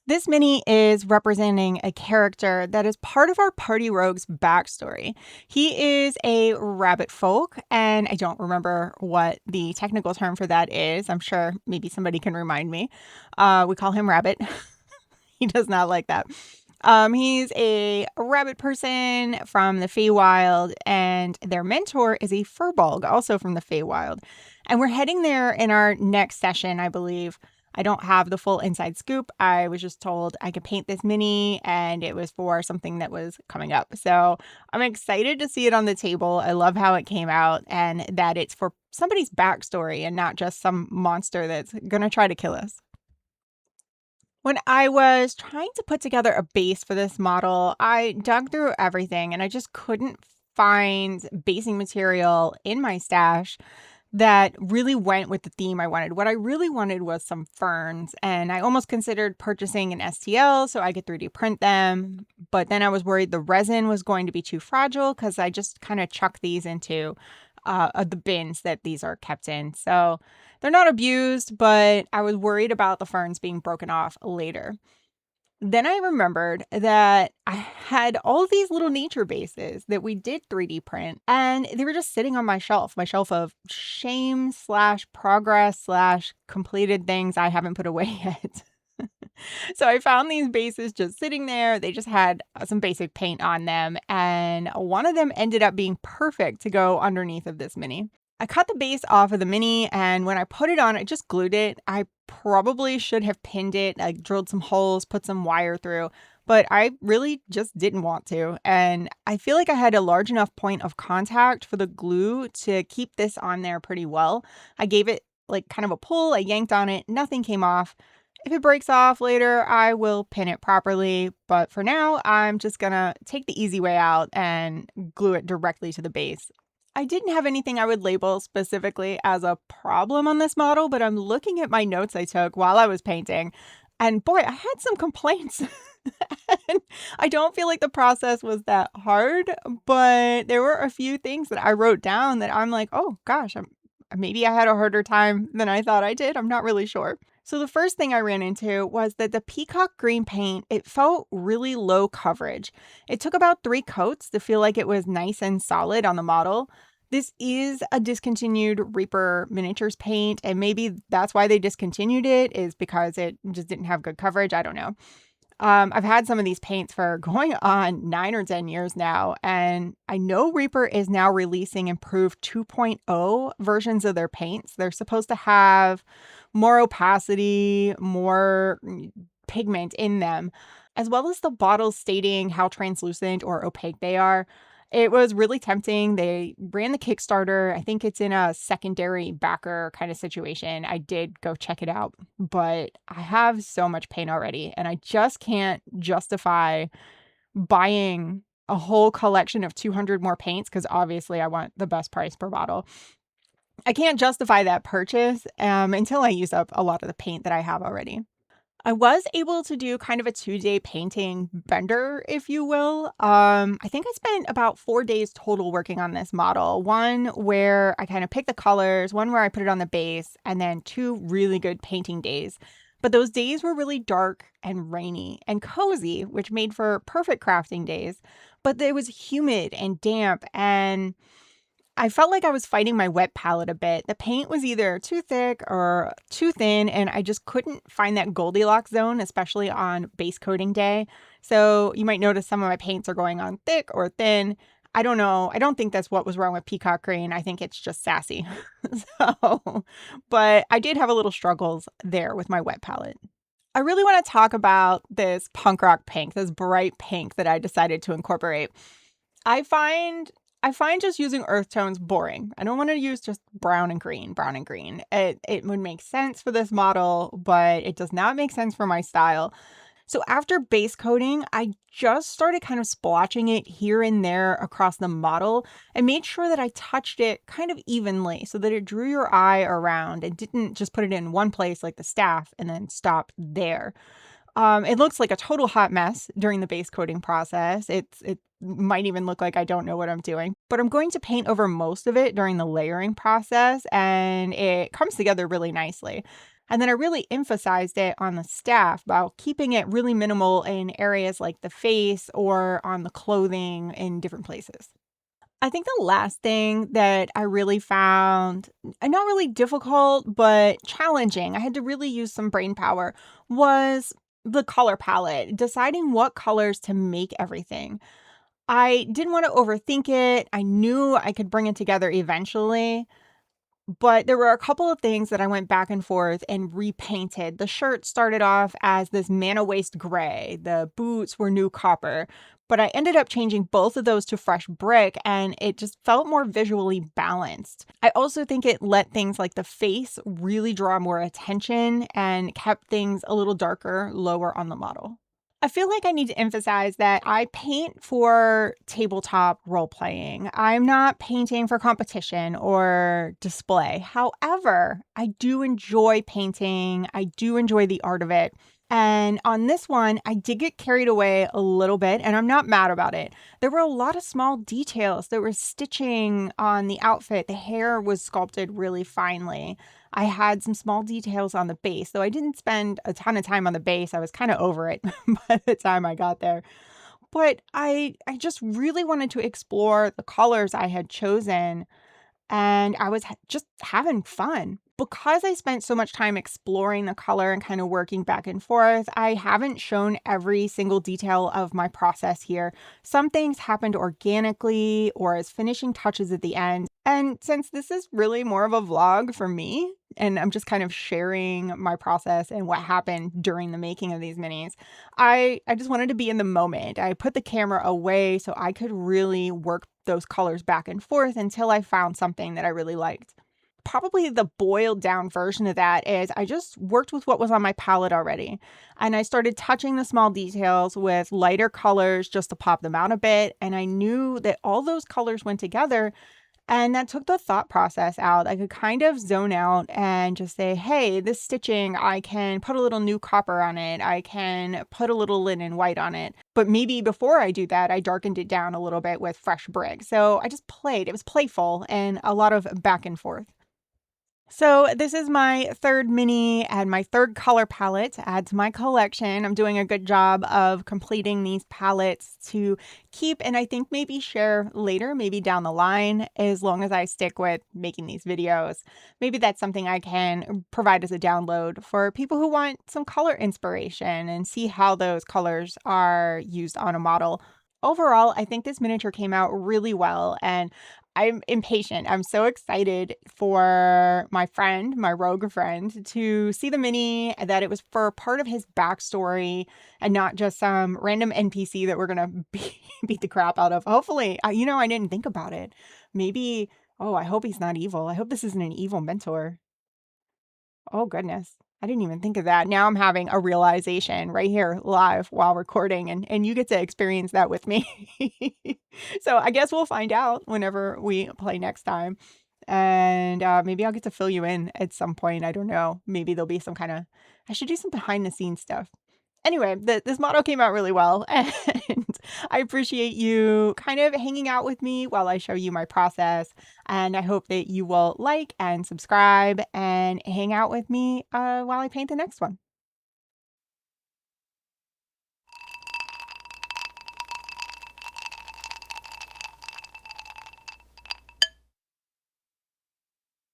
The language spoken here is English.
This mini is representing a character that is part of our party rogue's backstory. He is a rabbit folk, and I don't remember what the technical term for that is. I'm sure maybe somebody can remind me. We call him Rabbit. He does not like that. He's a rabbit person from the Feywild, and their mentor is a Firbolg, also from the Feywild. And we're heading there in our next session, I believe. I don't have the full inside scoop. I was just told I could paint this mini, and it was for something that was coming up. So I'm excited to see it on the table. I love how it came out, and that it's for somebody's backstory and not just some monster that's going to try to kill us. When I was trying to put together a base for this model, I dug through everything and I just couldn't find basing material in my stash that really went with the theme I wanted. What I really wanted was some ferns, and I almost considered purchasing an STL so I could 3D print them. But then I was worried the resin was going to be too fragile because I just kind of chuck these into the bins that these are kept in. So they're not abused, but I was worried about the ferns being broken off later. Then I remembered that I had all these little nature bases that we did 3D print, and they were just sitting on my shelf of shame slash progress slash completed things I haven't put away yet. So I found these bases just sitting there. They just had some basic paint on them, and one of them ended up being perfect to go underneath of this mini. I cut the base off of the mini, and when I put it on, I just glued it. I probably should have pinned it. I drilled some holes, put some wire through, but I really just didn't want to. And I feel like I had a large enough point of contact for the glue to keep this on there pretty well. I gave it like kind of a pull. I yanked on it. Nothing came off. If it breaks off later, I will pin it properly. But for now, I'm just gonna take the easy way out and glue it directly to the base. I didn't have anything I would label specifically as a problem on this model, but I'm looking at my notes I took while I was painting, and boy, I had some complaints. And I don't feel like the process was that hard, but there were a few things that I wrote down that I'm like, oh gosh, maybe I had a harder time than I thought I did. I'm not really sure. So the first thing I ran into was that the peacock green paint, it felt really low coverage. It took about 3 coats to feel like it was nice and solid on the model. This is a discontinued Reaper Miniatures paint, and maybe that's why they discontinued it, is because it just didn't have good coverage. I don't know. I've had some of these paints for going on 9 or 10 years now, and I know Reaper is now releasing improved 2.0 versions of their paints. They're supposed to have more opacity, more pigment in them, as well as the bottles stating how translucent or opaque they are. It was really tempting. They ran the Kickstarter. I think it's in a secondary backer kind of situation. I did go check it out, but I have so much paint already, and I just can't justify buying a whole collection of 200 more paints because obviously I want the best price per bottle. I can't justify that purchase until I use up a lot of the paint that I have already. I was able to do kind of a 2-day painting bender, if you will. I think I spent about 4 days total working on this model. One where I kind of picked the colors, one where I put it on the base, and then 2 really good painting days. But those days were really dark and rainy and cozy, which made for perfect crafting days. But it was humid and damp, and I felt like I was fighting my wet palette a bit. The paint was either too thick or too thin, and I just couldn't find that Goldilocks zone, especially on base coating day. So you might notice some of my paints are going on thick or thin. I don't know. I don't think that's what was wrong with Peacock Green. I think it's just sassy. But I did have a little struggles there with my wet palette. I really want to talk about this punk rock pink, this bright pink that I decided to incorporate. I find I find just using earth tones boring. I don't want to use just brown and green, brown and green. It would make sense for this model, but it does not make sense for my style. So after base coating, I just started kind of splotching it here and there across the model and made sure that I touched it kind of evenly so that it drew your eye around and didn't just put it in one place like the staff and then stop there. It looks like a total hot mess during the base coating process. It might even look like I don't know what I'm doing, but I'm going to paint over most of it during the layering process, and it comes together really nicely. And then I really emphasized it on the staff while keeping it really minimal in areas like the face or on the clothing in different places. I think the last thing that I really found, not really difficult, but challenging, I had to really use some brain power, was the color palette, deciding what colors to make everything. I didn't want to overthink it. I knew I could bring it together eventually, but there were a couple of things that I went back and forth and repainted. The shirt started off as this mana waste gray. The boots were new copper. But I ended up changing both of those to fresh brick, and it just felt more visually balanced. I also think it let things like the face really draw more attention and kept things a little darker, lower on the model. I feel like I need to emphasize that I paint for tabletop role playing. I'm not painting for competition or display. However, I do enjoy painting. I do enjoy the art of it. And on this one, I did get carried away a little bit, and I'm not mad about it. There were a lot of small details. There was stitching on the outfit. The hair was sculpted really finely. I had some small details on the base, though I didn't spend a ton of time on the base. I was kind of over it by the time I got there. But I just really wanted to explore the colors I had chosen, and I was just having fun. Because I spent so much time exploring the color and kind of working back and forth, I haven't shown every single detail of my process here. Some things happened organically or as finishing touches at the end. And since this is really more of a vlog for me, and I'm just kind of sharing my process and what happened during the making of these minis, I just wanted to be in the moment. I put the camera away so I could really work those colors back and forth until I found something that I really liked. Probably the boiled down version of that is I just worked with what was on my palette already. And I started touching the small details with lighter colors just to pop them out a bit. And I knew that all those colors went together, and that took the thought process out. I could kind of zone out and just say, hey, this stitching, I can put a little new copper on it. I can put a little linen white on it. But maybe before I do that, I darkened it down a little bit with fresh brick. So I just played. It was playful and a lot of back and forth. So this is my third mini and my third color palette to add to my collection. I'm doing a good job of completing these palettes to keep and I think maybe share later, maybe down the line, as long as I stick with making these videos. Maybe that's something I can provide as a download for people who want some color inspiration and see how those colors are used on a model. Overall, I think this miniature came out really well, and I'm impatient. I'm so excited for my friend, my rogue friend, to see the mini, that it was for part of his backstory and not just some random NPC that we're gonna beat the crap out of. Hopefully, I didn't think about it. Maybe, oh, I hope he's not evil. I hope this isn't an evil mentor. Oh, goodness. I didn't even think of that. Now I'm having a realization right here live while recording, and you get to experience that with me. So I guess we'll find out whenever we play next time. And maybe I'll get to fill you in at some point. I don't know. Maybe there'll be some kind of, I should do some behind the scenes stuff. Anyway, this model came out really well, and I appreciate you kind of hanging out with me while I show you my process. And I hope that you will like and subscribe and hang out with me while I paint the next one.